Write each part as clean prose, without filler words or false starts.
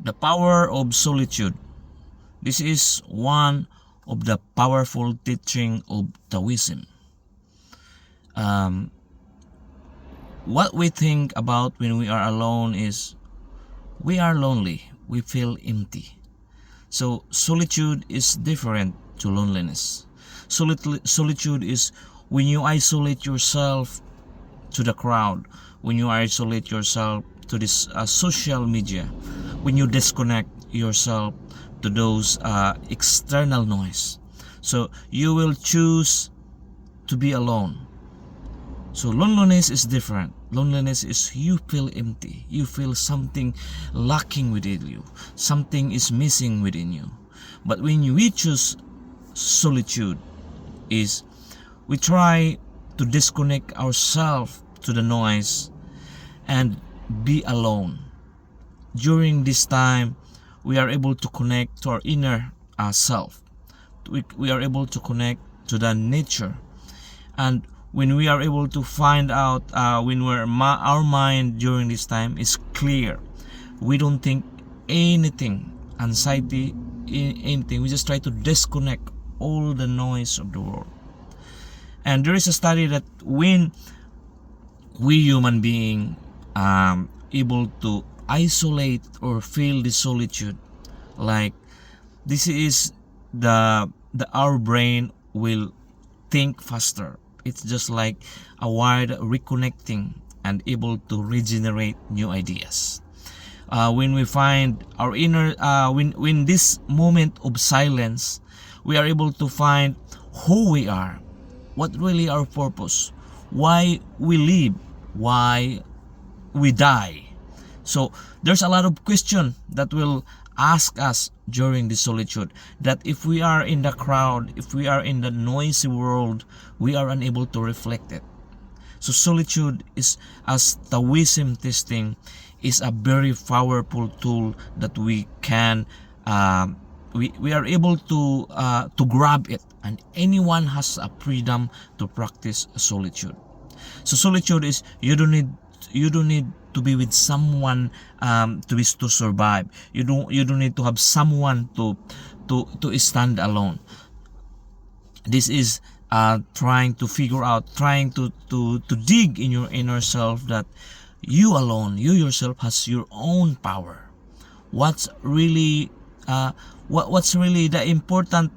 The power of solitude. This is one of the powerful teaching of Taoism. What we think about when we are alone is we are lonely, we feel empty. So solitude is different to loneliness. Solitude is when you isolate yourself to the crowd, when you isolate yourself to this social media, when you disconnect yourself to those external noise. So you will choose to be alone. So loneliness is different. Loneliness is you feel empty. You feel something lacking within you. Something is missing within you. But when we choose solitude, is we try to disconnect ourselves to the noise and be alone. During this time, we are able to connect to our inner self. We are able to connect to the nature. And when we are able to find out, when our mind during this time is clear, we don't think anything, anxiety, anything. We just try to disconnect all the noise of the world. And there is a study that when we human being able to isolate or feel the solitude, like this is the our brain will think faster. It's just like a wired reconnecting and able to regenerate new ideas. When we find our inner, when this moment of silence, we are able to find who we are, what really our purpose, why we live, why we die. So there's a lot of question that will ask us during the solitude, that if we are in the crowd, if we are in the noisy world, we are unable to reflect it. So solitude is, as Taoism testing, is a very powerful tool that we can we are able to grab it, and anyone has a freedom to practice solitude. So solitude is you don't need to be with someone to survive. You don't need to have someone to stand alone. This is trying to figure out, trying to dig in your inner self, that you alone, you yourself has your own power. What's really the important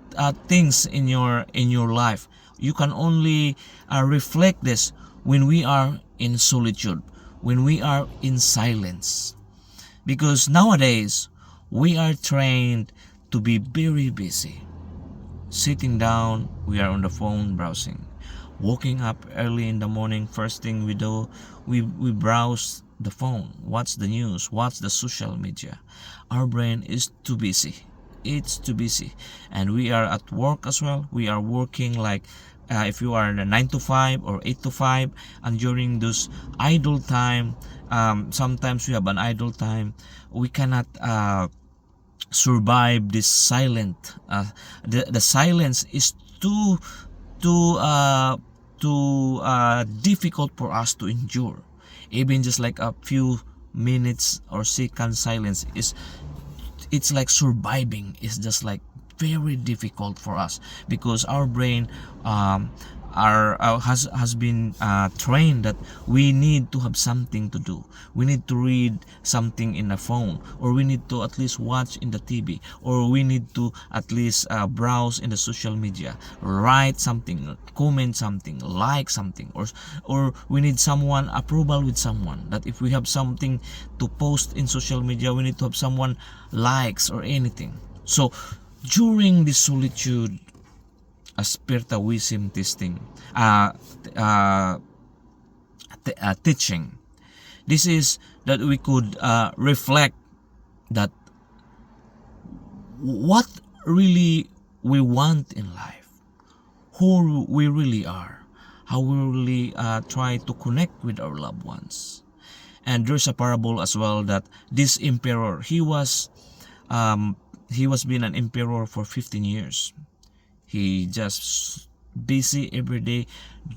things in your life? You can only reflect this when we are in solitude, when we are in silence. Because nowadays we are trained to be very busy. Sitting down, we are on the phone browsing. Waking up early in the morning, first thing we do, we browse the phone, watch the news, watch the social media. Our brain is too busy. It's too busy. And we are at work as well. We are working like if you are in a 9 to 5 or 8 to 5, and during those idle time, sometimes we have an idle time, we cannot survive this silent. The silence is too difficult for us to endure. Even just like a few minutes or seconds silence it's like surviving. It's just like very difficult for us, because our brain has been trained that we need to have something to do. We need to read something in the phone, or we need to at least watch in the TV, or we need to at least browse in the social media, write something, comment something, like something, or we need someone approval with someone, that if we have something to post in social media, we need to have someone likes or anything. So during the solitude, as per Taoism testing, teaching, this is that we could reflect that what really we want in life, who we really are, how we really try to connect with our loved ones. And there's a parable as well that this emperor, he was been an emperor for 15 years. He just busy every day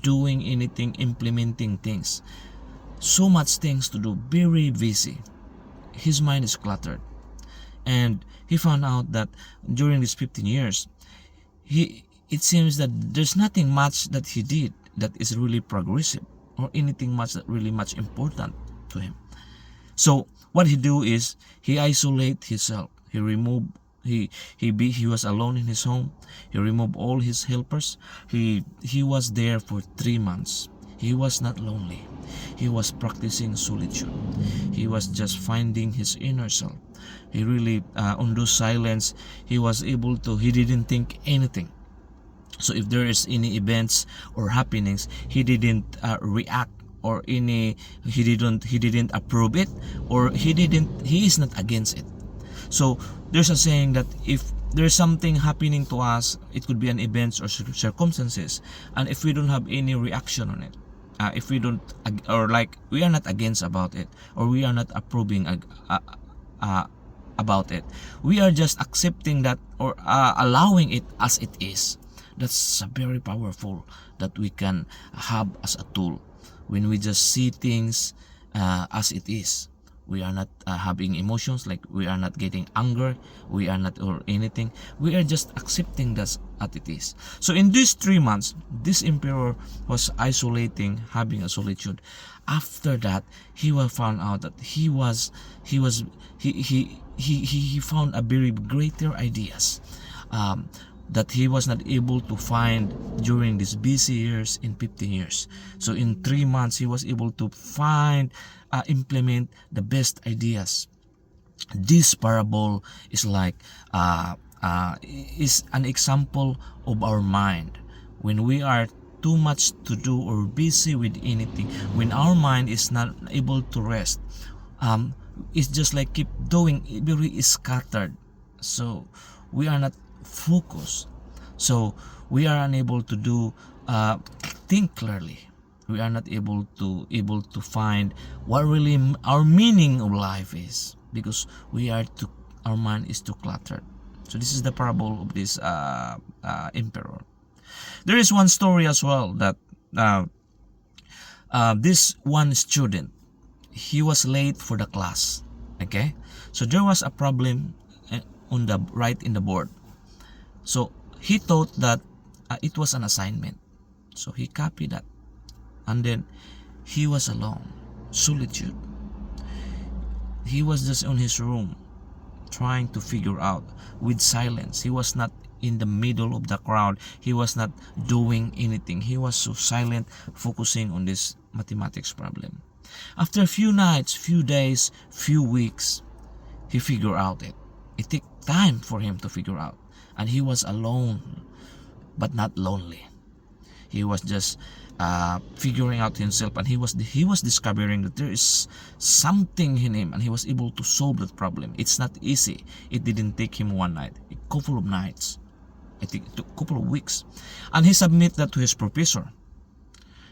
doing anything, implementing things. So much things to do, very busy. His mind is cluttered. And he found out that during these 15 years, it seems that there's nothing much that he did that is really progressive, or anything much that really much important to him. So what he do is he isolate himself. He remove he was alone in his home. He removed all his helpers. He was there for 3 months. He was not lonely. He was practicing solitude. He was just finding his inner self. He really on those silence, he didn't think anything. So if there is any events or happenings, he didn't react, or he didn't approve it, or he is not against it. So there's a saying that if there's something happening to us, it could be an events or circumstances, and if we don't have any reaction on it, if we don't, or like we are not against about it, or we are not approving about it, we are just accepting that, or allowing it as it is. That's a very powerful that we can have as a tool when we just see things as it is. We are not having emotions, like we are not getting anger, we are not, or anything. We are just accepting that as it is. So in these 3 months, this emperor was isolating, having a solitude. After that, he will found out that he found a very greater ideas that he was not able to find during these busy years in 15 years. So in 3 months, he was able to find, implement the best ideas. This parable is like is an example of our mind. When we are too much to do or busy with anything, when our mind is not able to rest, it's just like keep doing, very scattered. So we are not focused. So we are unable to do think clearly. We are not able to find what really our meaning of life is, because our mind is too cluttered. So this is the parable of this emperor. There is one story as well that this one student, he was late for the class. Okay, so there was a problem on the right in the board. So he thought that it was an assignment. So he copied that, and then he was alone, solitude. He was just in his room trying to figure out with silence. He was not in the middle of the crowd. He was not doing anything. He was so silent, focusing on this mathematics problem. After a few nights, few days, few weeks, he figured out it. It took time for him to figure out, and he was alone but not lonely. He was just figuring out himself, and he was discovering that there is something in him, and he was able to solve that problem. It's not easy. It didn't take him one night, a couple of nights. I think it took a couple of weeks, and he submit that to his professor.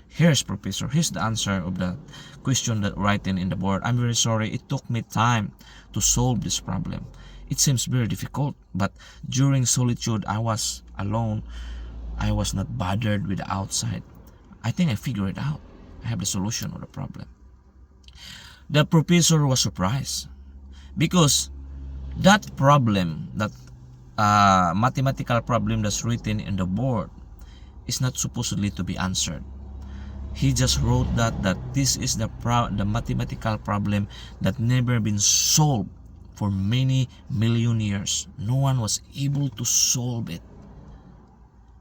Here's professor, here's the answer of the question that written in the board. I'm very sorry, it took me time to solve this problem. It seems very difficult, but during solitude, I was alone. I was not bothered with the outside. I think I figured it out. I have the solution of the problem. The professor was surprised, because that problem, that mathematical problem that's written in the board, is not supposedly to be answered. He just wrote that this is the mathematical problem that never been solved for many million years. No one was able to solve it.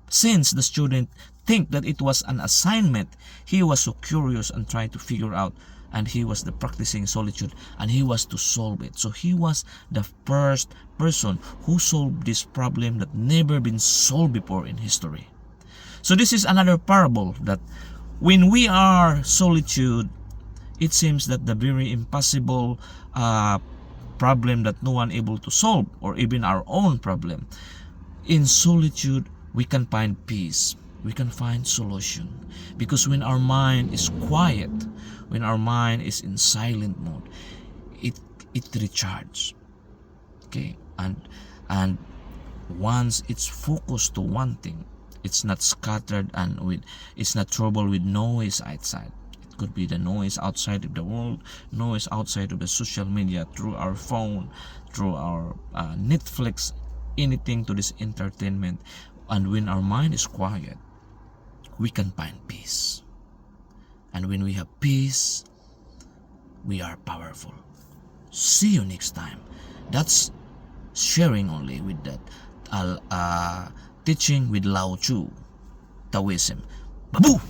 Since the student think that it was an assignment, he was so curious and trying to figure out, and he was the practicing solitude, and he was to solve it. So he was the first person who solved this problem that never been solved before in history. So this is another parable that when we are solitude, it seems that the very impossible problem that no one able to solve, or even our own problem, in solitude we can find peace, we can find solution. Because when our mind is quiet, when our mind is in silent mode, it recharges. Okay, and once it's focused to one thing, it's not scattered, and it's not troubled with noise outside. It Could be the noise outside of the world, noise outside of the social media, through our phone, through our Netflix, anything to this entertainment. And when our mind is quiet, we can find peace. And when we have peace, we are powerful. See you next time. That's sharing only with that teaching with Lao Tzu, Taoism. Babu!